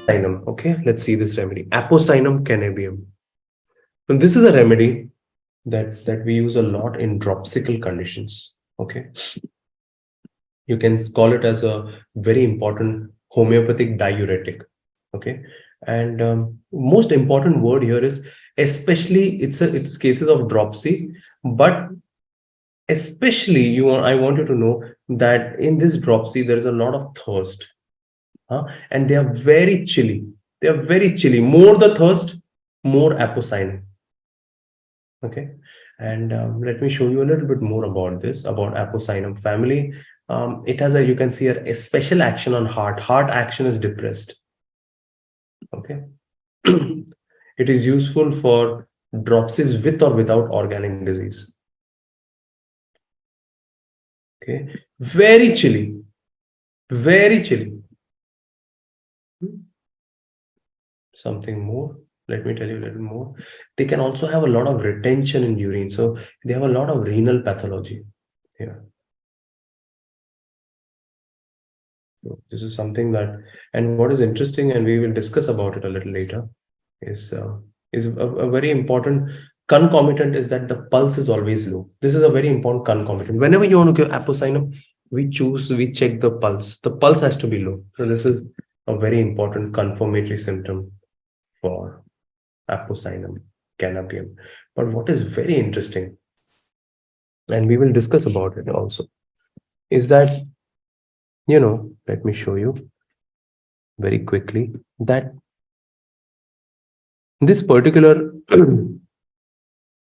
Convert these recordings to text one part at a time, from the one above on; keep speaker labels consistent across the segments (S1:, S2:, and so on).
S1: Apocynom. Okay, let's see this remedy. Apocynom cannabium. So this is a remedy that we use a lot in dropsical conditions. Okay, you can call it as a very important homeopathic diuretic. Okay, and most important word here is especially it's cases of dropsy, but especially I want you to know that in this dropsy there is a lot of thirst, and they are very chilly. They are very chilly. More the thirst, more apocynon. Okay, and let me show you a little bit more about this, about apocynon family. It has a, you can see a special action on heart. Heart action is depressed. Okay, it is useful for dropsies with or without organic disease. Okay, very chilly, very chilly. Something more, let me tell you a little more. They can also have a lot of retention in urine, so they have a lot of renal pathology here. So this is something that, and what is interesting, and we will discuss about it a little later, is a very important concomitant is that the pulse is always low. This is a very important concomitant. Whenever you want to give apocynon, we check the pulse. The pulse has to be low. So this is a very important confirmatory symptom for apocynon cannabium. But what is very interesting, and we will discuss about it also, is that, let me show you very quickly that this particular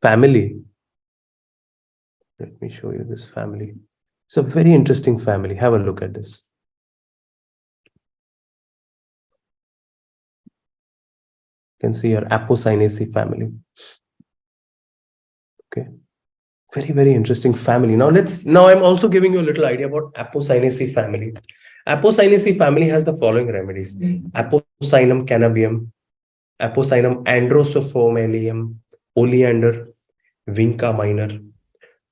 S1: family, let me show you this family. It's a very interesting family. Have a look at this. You can see your Apocynaceae family. Okay, very, very interesting family. Now I'm also giving you a little idea about Apocynaceae family. Apocynaceae family has the following remedies: Apocynom cannabium, Apocynom androsophomelium, oleander, Vinca minor,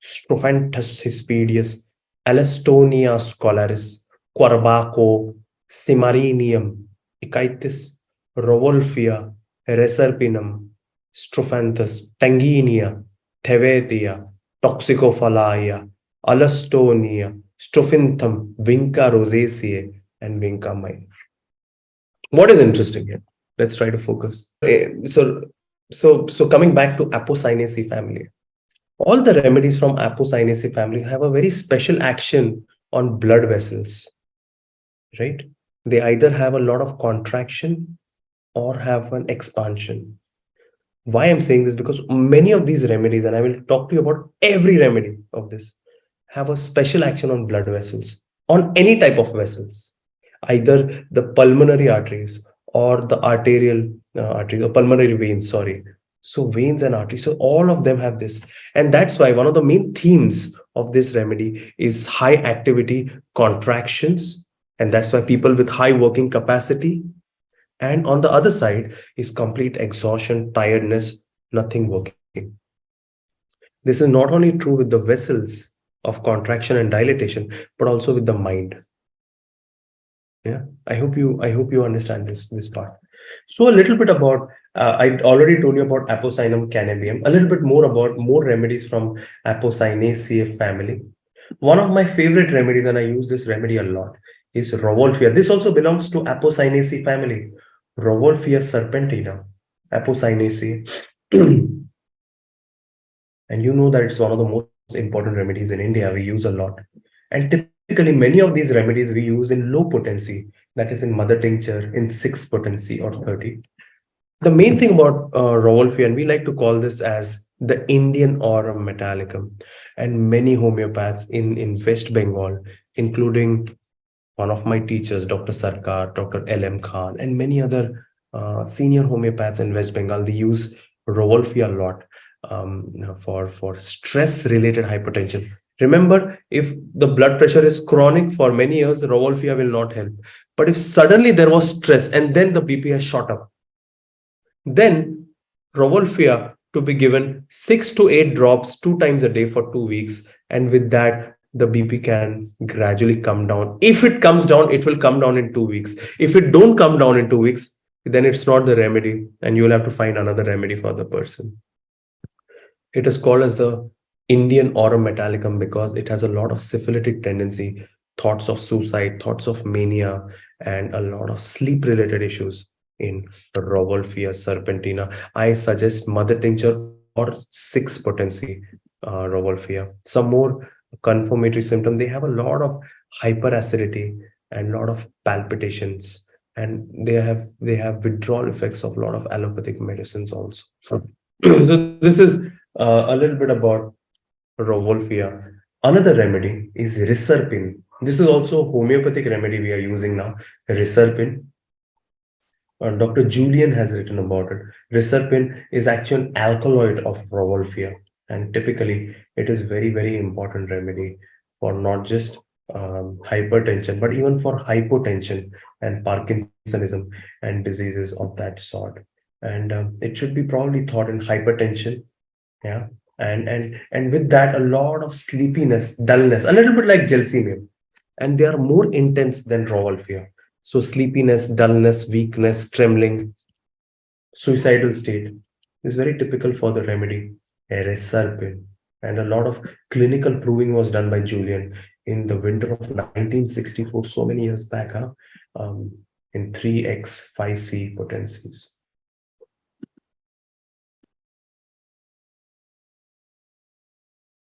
S1: Strophanthus hispedius, Alastonia scholaris, Quarbaco, Stimarinium, Echeitis, Rovolfia, Reserpinum, Strophanthus, Tanginia, Thevetia, Toxicophilaia, Alastonia, Strophanthum, Vinca rosaceae, and Vinca minor. What is interesting here? Let's try to focus. So coming back to Apocynaceae family. All the remedies from Apocynaceae family have a very special action on blood vessels, right? They either have a lot of contraction or have an expansion. Why I'm saying this? Because many of these remedies, and I will talk to you about every remedy of this, have a special action on blood vessels, on any type of vessels, either the pulmonary arteries or the arterial arteries or pulmonary veins, sorry. So veins and arteries, so all of them have this. And that's why one of the main themes of this remedy is high activity contractions. And that's why people with high working capacity, and on the other side is complete exhaustion, tiredness, nothing working. This is not only true with the vessels of contraction and dilatation, but also with the mind. Yeah, I hope you understand this part. So a little bit about I already told you about Apocynom cannabium. A little bit more about more remedies from Apocynaceae family. One of my favorite remedies, and I use this remedy a lot, is Rovolfia. This also belongs to Apocynaceae family. Rovolfia serpentina, Apocynaceae. And you know that it's one of the most important remedies in India. We use a lot. And typically, many of these remedies we use in low potency, that is in mother tincture, in 6 potency or 30. The main thing about Rovolfia, and we like to call this as the Indian aurum metallicum, and many homeopaths in West Bengal, including one of my teachers, Dr. Sarkar, Dr. L.M. Khan, and many other senior homeopaths in West Bengal, they use Rovolfia a lot for stress-related hypertension. Remember, if the blood pressure is chronic for many years, Rovolfia will not help. But if suddenly there was stress and then the BP has shot up, then Rovolfia to be given 6 to 8 drops 2 times a day for 2 weeks. And with that, the BP can gradually come down. If it comes down, it will come down in 2 weeks. If it don't come down in 2 weeks, then it's not the remedy, and you will have to find another remedy for the person. It is called as the Indian aurum metallicum because it has a lot of syphilitic tendency, thoughts of suicide, thoughts of mania, and a lot of sleep related issues in Rauwolfia serpentina. I suggest mother tincture or 6-potency Rauwolfia. Some more confirmatory symptoms, they have a lot of hyperacidity and a lot of palpitations, and they have withdrawal effects of a lot of allopathic medicines also. So this is a little bit about Rauwolfia. Another remedy is Reserpine. This is also a homeopathic remedy we are using now. Reserpine. Dr. Julian has written about it. Reserpine is actually an alkaloid of Rauwolfia, and typically it is very important remedy for not just hypertension, but even for hypotension and Parkinsonism and diseases of that sort. And it should be probably thought in hypertension, yeah, and with that a lot of sleepiness, dullness, a little bit like gelsemium, and they are more intense than Rauwolfia. So sleepiness, dullness, weakness, trembling, suicidal state is very typical for the remedy Reserpine. And a lot of clinical proving was done by Julian in the winter of 1964, so many years back, in 3x 5c potencies.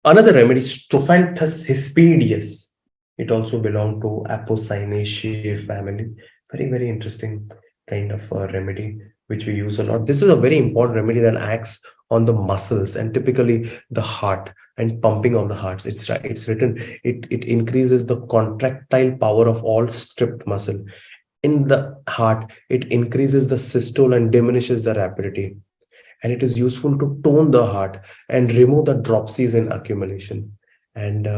S1: Another remedy, Strophanthus hispedius. It also belonged to Apocynaceae family. Very interesting kind of remedy which we use a lot. This is a very important remedy that acts on the muscles and typically the heart and pumping of the hearts. It's written, it increases the contractile power of all stripped muscle. In the heart, it increases the systole and diminishes the rapidity. And it is useful to tone the heart and remove the dropsies in accumulation. And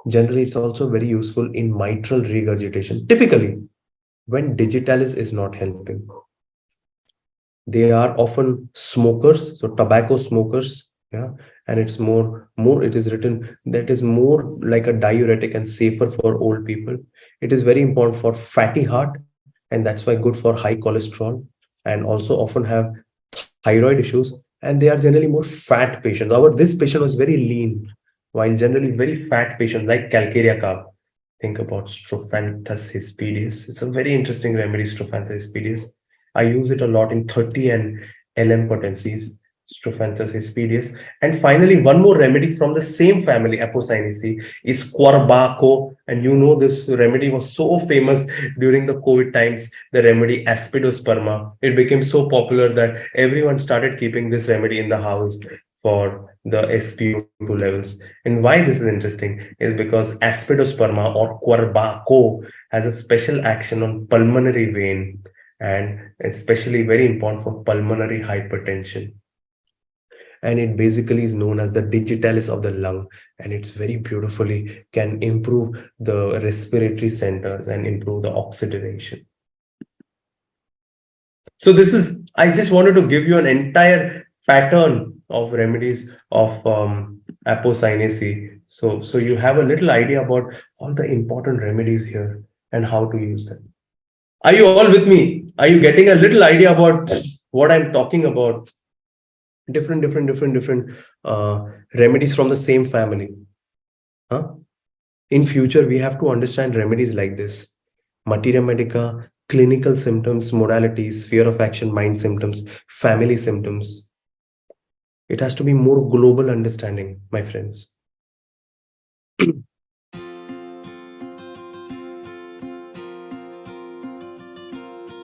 S1: generally, it's also very useful in mitral regurgitation, typically when digitalis is not helping. They are often smokers, so tobacco smokers, yeah, and it's more it is written that is more like a diuretic and safer for old people. It is very important for fatty heart, and that's why good for high cholesterol, and also often have thyroid issues, and they are generally more fat patients. This patient was very lean, while generally very fat patients like calcarea carb. Think about Strophanthus hispedius. It's a very interesting remedy, Strophanthus hispedius. I use it a lot in 30 and LM potencies, Strophanthus hispedius. And finally, one more remedy from the same family, Apocynaceae, is Quarbaco. And you know this remedy was so famous during the COVID times, the remedy Aspidosperma. It became so popular that everyone started keeping this remedy in the house for the SpO2 levels. And why this is interesting is because Aspidosperma or Quarbaco has a special action on pulmonary vein, and especially very important for pulmonary hypertension. And it basically is known as the digitalis of the lung, and it's very beautifully can improve the respiratory centers and improve the oxygenation. So this is, I just wanted to give you an entire pattern of remedies of Apocynaceae. So you have a little idea about all the important remedies here and how to use them. Are you all with me? Are you getting a little idea about what I'm talking about? Different remedies from the same family. In future, we have to understand remedies like this: materia medica, clinical symptoms, modalities, sphere of action, mind symptoms, family symptoms. It has to be more global understanding, my friends.